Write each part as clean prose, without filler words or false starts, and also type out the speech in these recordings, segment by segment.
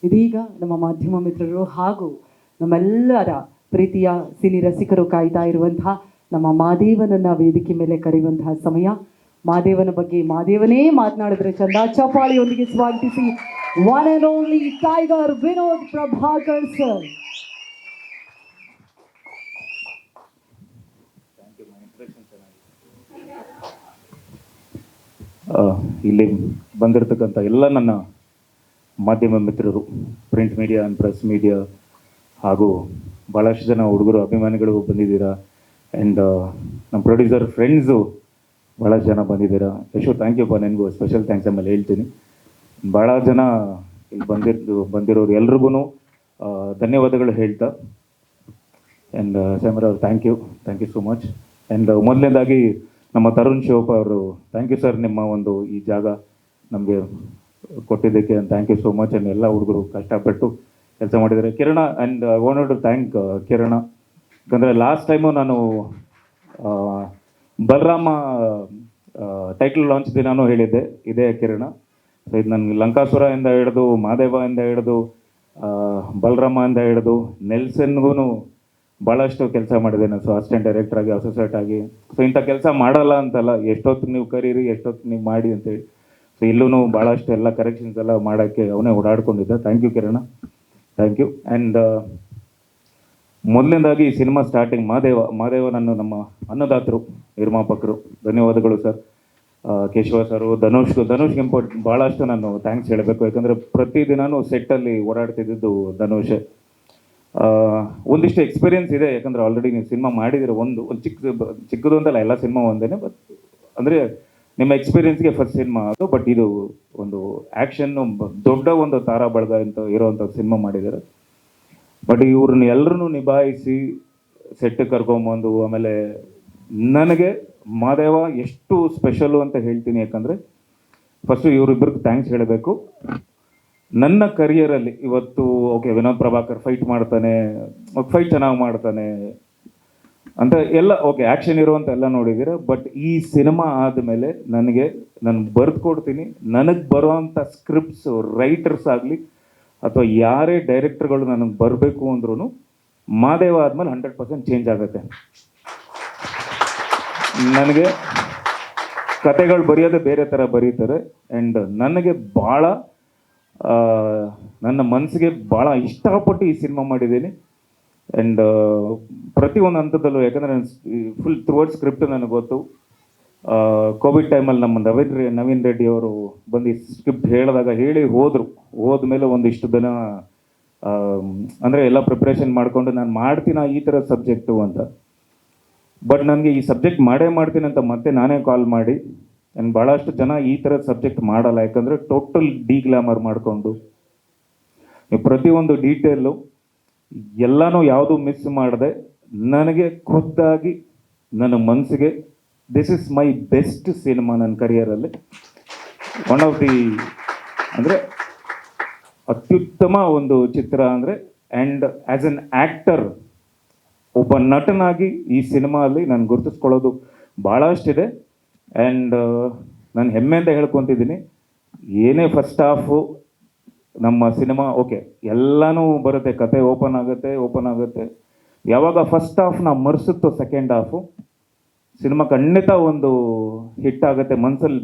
ಇದೀಗ ನಮ್ಮ ಮಾಧ್ಯಮ ಮಿತ್ರರು ಹಾಗೂ ನಮ್ಮೆಲ್ಲರ ಪ್ರೀತಿಯ ಸಿನಿ ರಸಿಕರು ಕಾಯ್ತಾ ಇರುವಂತಹ ನಮ್ಮ ಮಾದೇವನನ್ನ ವೇದಿಕೆ ಮೇಲೆ ಕರೆಯುವಂತಹ ಸಮಯ. ಮಾದೇವನ ಬಗ್ಗೆ ಮಾದೇವನೇ ಮಾತನಾಡಿದ್ರೆ ಚಂದ. ಚಪ್ಪಾಳಿಯೊಂದಿಗೆ ಸ್ವಾಗತಿಸಿ one and only tiger Vinod Prabhakar sir. ಇಲ್ಲಿ ಬಂದಿರತಕ್ಕಂಥ ಎಲ್ಲ ನನ್ನ ಮಾಧ್ಯಮ ಮಿತ್ರರು, print media and press media ಹಾಗೂ ಭಾಳಷ್ಟು ಜನ ಹುಡುಗರು ಅಭಿಮಾನಿಗಳು ಬಂದಿದ್ದೀರಾ. ಆ್ಯಂಡ್ ನಮ್ಮ ಪ್ರೊಡ್ಯೂಸರ್ ಫ್ರೆಂಡ್ಸು ಭಾಳಷ್ಟು ಜನ ಬಂದಿದ್ದೀರಾ. ಯಶೋ, ಥ್ಯಾಂಕ್ ಯು ನನಗೂ ಸ್ಪೆಷಲ್ ಥ್ಯಾಂಕ್ಸ್ ಆಮೇಲೆ ಹೇಳ್ತೀನಿ. ಭಾಳ ಜನ ಇಲ್ಲಿ ಬಂದಿರೋರು ಎಲ್ರಿಗೂ ಧನ್ಯವಾದಗಳು ಹೇಳ್ತಾ. ಆ್ಯಂಡ್ ಸ್ಯಾಮರ್ ಅವ್ರು thank you so much. And ಮೊದಲನೇದಾಗಿ ನಮ್ಮ ತರುಣ್ ಶಿವಪ್ಪ ಅವರು, ಥ್ಯಾಂಕ್ ಯು ಸರ್, ನಿಮ್ಮ ಒಂದು ಈ ಜಾಗ ನಮಗೆ ಕೊಟ್ಟಿದ್ದಕ್ಕೆ thank you so much. And ಎಲ್ಲ ಹುಡುಗರು ಕಷ್ಟಪಟ್ಟು ಕೆಲಸ ಮಾಡಿದ್ದಾರೆ. Kiran, and I wanted to thank Kiran, ಯಾಕಂದರೆ ಲಾಸ್ಟ್ ಟೈಮು ನಾನು ಬಲರಾಮ ಟೈಟಲ್ ಲಾಂಚ್ ದಿನಾನೂ ಹೇಳಿದ್ದೆ ಇದೇ ಕಿರಣ. ಸೊ ಇದು ನನಗೆ ಲಂಕಾಸುರ ಇಂದ ಹಿಡಿದು ಮಾದೇವ ಇಂದ ಹಿಡಿದು ಬಲರಾಮ ಇಂದ ಹಿಡಿದು ನೆಲ್ಸನ್ಗೂ ಭಾಳಷ್ಟು ಕೆಲಸ ಮಾಡಿದ್ದೇನೆ. ಸೊ ಅಸಿಸ್ಟೆಂಟ್ ಡೈರೆಕ್ಟರ್ ಆಗಿ, ಅಸೋಸಿಯೇಟ್ ಆಗಿ. ಸೊ ಇಂಥ ಕೆಲಸ ಮಾಡಲ್ಲ ಅಂತಲ್ಲ, ಎಷ್ಟೊತ್ತು ನೀವು ಕರೀರಿ, ಎಷ್ಟೊತ್ತು ನೀವು ಮಾಡಿ ಅಂತೇಳಿ. ಸೊ ಇಲ್ಲೂ ಭಾಳಷ್ಟು ಎಲ್ಲ ಕರೆಕ್ಷನ್ಸ್ ಎಲ್ಲ ಮಾಡೋಕ್ಕೆ ಅವನೇ ಓಡಾಡ್ಕೊಂಡಿದ್ದೆ. Thank you Kiran, thank you. And ಮೊದಲನೇದಾಗಿ ಈ ಸಿನಿಮಾ ಸ್ಟಾರ್ಟಿಂಗ್ ಮಾದೇವ ನಮ್ಮ ಅನ್ನದಾತರು, ನಿರ್ಮಾಪಕರು, ಧನ್ಯವಾದಗಳು ಸರ್. ಕೇಶವ ಸರು, ಧನುಷ್ ಇಂಪಾರ್ಟ್ ಭಾಳಷ್ಟು ನಾನು ಥ್ಯಾಂಕ್ಸ್ ಹೇಳಬೇಕು. ಯಾಕಂದರೆ ಪ್ರತಿದಿನವೂ ಸೆಟ್ಟಲ್ಲಿ ಓಡಾಡ್ತಿದ್ದು ಧನುಷ್. ಒಂದಿಷ್ಟು ಎಕ್ಸ್ಪೀರಿಯನ್ಸ್ ಇದೆ, ಯಾಕಂದರೆ ಆಲ್ರೆಡಿ ನೀವು ಸಿನಿಮಾ ಮಾಡಿದಿರೋ ಒಂದು ಚಿಕ್ಕದು ಅಂತಲ್ಲ, ಎಲ್ಲ ಸಿನಿಮಾ ಒಂದೇ. ಬಟ್ ಅಂದರೆ ನಿಮ್ಮ ಎಕ್ಸ್ಪೀರಿಯನ್ಸ್ಗೆ ಫಸ್ಟ್ ಸಿನಿಮಾ ಅದು. ಬಟ್ ಇದು ಒಂದು ಆ್ಯಕ್ಷನ್ನು ದೊಡ್ಡ ಒಂದು ತಾರಾ ಬಳಗ ಅಂತ ಇರೋವಂಥ ಸಿನಿಮಾ ಮಾಡಿದ್ದಾರೆ. ಬಟ್ ಇವ್ರನ್ನ ಎಲ್ಲರೂ ನಿಭಾಯಿಸಿ ಸೆಟ್ಟಿಗೆ ಕರ್ಕೊಂಬಂದು, ಆಮೇಲೆ ನನಗೆ ಮಾದೇವ ಎಷ್ಟು ಸ್ಪೆಷಲು ಅಂತ ಹೇಳ್ತೀನಿ. ಯಾಕಂದರೆ ಫಸ್ಟು ಇವರಿಬ್ಬರಿಗೆ ಥ್ಯಾಂಕ್ಸ್ ಹೇಳಬೇಕು. ನನ್ನ ಕರಿಯರಲ್ಲಿ ಇವತ್ತು ಓಕೆ, ವಿನೋದ್ ಪ್ರಭಾಕರ್ ಫೈಟ್ ಮಾಡ್ತಾನೆ, ಫೈಟ್ ಚೆನ್ನಾಗಿ ಮಾಡ್ತಾನೆ ಅಂತ ಎಲ್ಲ ಓಕೆ, ಆ್ಯಕ್ಷನ್ ಇರುವಂಥ ಎಲ್ಲ ನೋಡಿದ್ದೀರ. ಬಟ್ ಈ ಸಿನಿಮಾ ಆದಮೇಲೆ ನಾನು ಬರೆದು ಕೊಡ್ತೀನಿ, ನನಗೆ ಬರೋವಂಥ ಸ್ಕ್ರಿಪ್ಟ್ಸ್ ರೈಟರ್ಸ್ ಆಗಲಿ ಅಥವಾ ಯಾರೇ ಡೈರೆಕ್ಟರ್ಗಳು ನನಗೆ ಬರಬೇಕು ಅಂದ್ರೂ ಮಾದೇವ ಆದಮೇಲೆ 100% ಚೇಂಜ್ ಆಗುತ್ತೆ. ನನಗೆ ಕತೆಗಳು ಬರೆಯೋದೇ ಬೇರೆ ಥರ ಬರೀತಾರೆ. ಆ್ಯಂಡ್ ನನಗೆ ಭಾಳ ನನ್ನ ಮನಸ್ಸಿಗೆ ಭಾಳ ಇಷ್ಟಪಟ್ಟು ಈ ಸಿನಿಮಾ ಮಾಡಿದ್ದೀನಿ. ಆ್ಯಂಡ್ ಪ್ರತಿಯೊಂದು ಹಂತದಲ್ಲೂ, ಯಾಕಂದರೆ ಫುಲ್ ಥ್ರೂಔಟ್ ಸ್ಕ್ರಿಪ್ಟ್ ನನಗೆ ಗೊತ್ತು. ಕೋವಿಡ್ ಟೈಮಲ್ಲಿ ನಮ್ಮ ನವೀನ್ ರೆಡ್ಡಿ ಅವರು ಬಂದು ಈ ಸ್ಕ್ರಿಪ್ಟ್ ಹೇಳಿ ಹೋದ್ಮೇಲೆ ಒಂದಿಷ್ಟು ದಿನ ಅಂದರೆ ಎಲ್ಲ ಪ್ರಿಪ್ರೇಷನ್ ಮಾಡಿಕೊಂಡು ನಾನು ಮಾಡ್ತೀನ ಈ ಥರ ಸಬ್ಜೆಕ್ಟು ಅಂತ. ಬಟ್ ನನಗೆ ಈ ಸಬ್ಜೆಕ್ಟ್ ಮಾಡ್ತೀನಿ ಅಂತ ಮತ್ತೆ ನಾನೇ ಕಾಲ್ ಮಾಡಿ, ಆ್ಯಂಡ್ ಭಾಳಷ್ಟು ಜನ ಈ ಥರ ಸಬ್ಜೆಕ್ಟ್ ಮಾಡಲ್ಲ, ಯಾಕಂದರೆ ಟೋಟಲ್ ಡಿಗ್ಲಾಮರ್ ಮಾಡಿಕೊಂಡು ಪ್ರತಿಯೊಂದು ಡೀಟೇಲು ಎಲ್ಲನೂ ಯಾವುದೂ ಮಿಸ್ ಮಾಡದೆ ನನಗೆ ಖುದ್ದಾಗಿ ನನ್ನ ಮನಸ್ಸಿಗೆ this is my best cinema ನನ್ನ ಕರಿಯರಲ್ಲಿ. ಒನ್ ಆಫ್ ದಿ ಅಂದರೆ ಅತ್ಯುತ್ತಮ ಒಂದು ಚಿತ್ರ ಅಂದರೆ. ಆ್ಯಂಡ್ ಆ್ಯಸ್ ಎನ್ ಆ್ಯಕ್ಟರ್, ಒಬ್ಬ ನಟನಾಗಿ ಈ ಸಿನಿಮಾಲ್ಲಿ ನಾನು ಗುರುತಿಸ್ಕೊಳ್ಳೋದು ಭಾಳಷ್ಟಿದೆ. ಆ್ಯಂಡ್ ನಾನು ಹೆಮ್ಮೆಯಿಂದ ಹೇಳ್ಕೊತಿದ್ದೀನಿ, ಏನೇ ಫಸ್ಟ್ ಹಾಫು ನಮ್ಮ ಸಿನಿಮಾ ಓಕೆ ಎಲ್ಲನೂ ಬರುತ್ತೆ, ಕತೆ ಓಪನ್ ಆಗುತ್ತೆ. ಯಾವಾಗ ಫಸ್ಟ್ ಹಾಫ್ನ ಮರೆಸುತ್ತೋ ಸೆಕೆಂಡ್ ಹಾಫು, ಸಿನಿಮಾ ಖಂಡಿತ ಒಂದು ಹಿಟ್ ಆಗುತ್ತೆ, ಮನಸ್ಸಲ್ಲಿ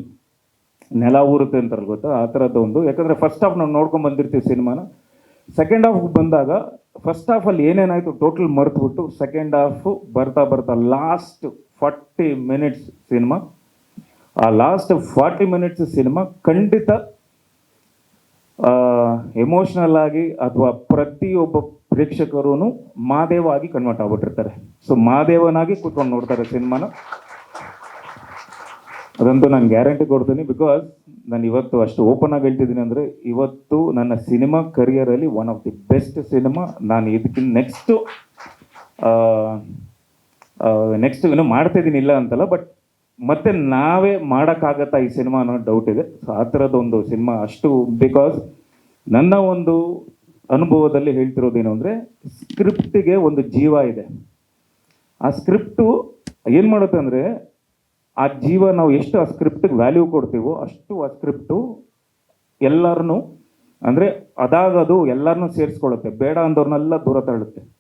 ನೆಲ ಊರುತ್ತೆ ಅಂತಾರಲ್ಲ ಗೊತ್ತಾ, ಆ ಥರದ್ದು ಒಂದು. ಯಾಕಂದರೆ ಫಸ್ಟ್ ಹಾಫ್ ನಾವು ನೋಡ್ಕೊಂಡು ಬಂದಿರ್ತೀವಿ ಸಿನಿಮಾನ. ಸೆಕೆಂಡ್ ಹಾಫ್ ಬಂದಾಗ ಫಸ್ಟ್ ಹಾಫಲ್ಲಿ ಏನೇನಾಯಿತು ಟೋಟಲ್ ಮರೆತುಬಿಟ್ಟು ಸೆಕೆಂಡ್ ಹಾಫು ಬರ್ತಾ ಲಾಸ್ಟ್ 40 ಮಿನಿಟ್ಸ್ ಸಿನಿಮಾ, ಆ ಲಾಸ್ಟ್ 40 ಮಿನಿಟ್ಸ್ ಸಿನಿಮಾ ಖಂಡಿತ ಎಮೋಷ್ನಲ್ ಆಗಿ ಅಥವಾ ಪ್ರತಿಯೊಬ್ಬ ಪ್ರೇಕ್ಷಕರೂ ಮಾದೇವ ಆಗಿ ಕನ್ವರ್ಟ್ ಆಗ್ಬಿಟ್ಟಿರ್ತಾರೆ. ಸೊ ಮಾದೇವನಾಗಿ ಕೂತ್ಕೊಂಡು ನೋಡ್ತಾರೆ ಸಿನಿಮಾನ, ಅದಂತೂ ನಾನು ಗ್ಯಾರಂಟಿ ಕೊಡ್ತೀನಿ. ಬಿಕಾಸ್ ನಾನು ಇವತ್ತು ಅಷ್ಟು ಓಪನ್ ಆಗಿ ಹೇಳ್ತಿದ್ದೀನಿ ಅಂದರೆ, ಇವತ್ತು ನನ್ನ ಸಿನಿಮಾ ಕರಿಯರಲ್ಲಿ one of the best cinema. ನಾನು ಇದಕ್ಕಿಂತ ನೆಕ್ಸ್ಟ್ ಏನೋ ಮಾಡ್ತಾಯಿದ್ದೀನಿ, ಇಲ್ಲ ಅಂತಲ್ಲ, ಬಟ್ ಮತ್ತೆ ನಾವೇ ಮಾಡೋಕ್ಕಾಗತ್ತಾ ಈ ಸಿನಿಮಾ ಅನ್ನೋ ಡೌಟ್ ಇದೆ. ಸೊ ಆ ಥರದ್ದೊಂದು ಸಿನಿಮಾ ಅಷ್ಟು. ಬಿಕಾಸ್ ನನ್ನ ಒಂದು ಅನುಭವದಲ್ಲಿ ಹೇಳ್ತಿರೋದೇನು ಅಂದರೆ, ಸ್ಕ್ರಿಪ್ಟಿಗೆ ಒಂದು ಜೀವ ಇದೆ. ಆ ಸ್ಕ್ರಿಪ್ಟು ಏನು ಮಾಡುತ್ತೆ ಅಂದರೆ, ಆ ಜೀವ ನಾವು ಎಷ್ಟು ಆ ಸ್ಕ್ರಿಪ್ಟಿಗೆ ವ್ಯಾಲ್ಯೂ ಕೊಡ್ತೀವೋ ಅಷ್ಟು ಆ ಸ್ಕ್ರಿಪ್ಟು ಎಲ್ಲರನ್ನೂ ಅಂದರೆ ಅದಾಗದು ಎಲ್ಲರನ್ನೂ ಸೇರಿಸ್ಕೊಳ್ಳುತ್ತೆ, ಬೇಡ ಅಂದವ್ರನ್ನೆಲ್ಲ ದೂರ ತಳ್ಳುತ್ತೆ.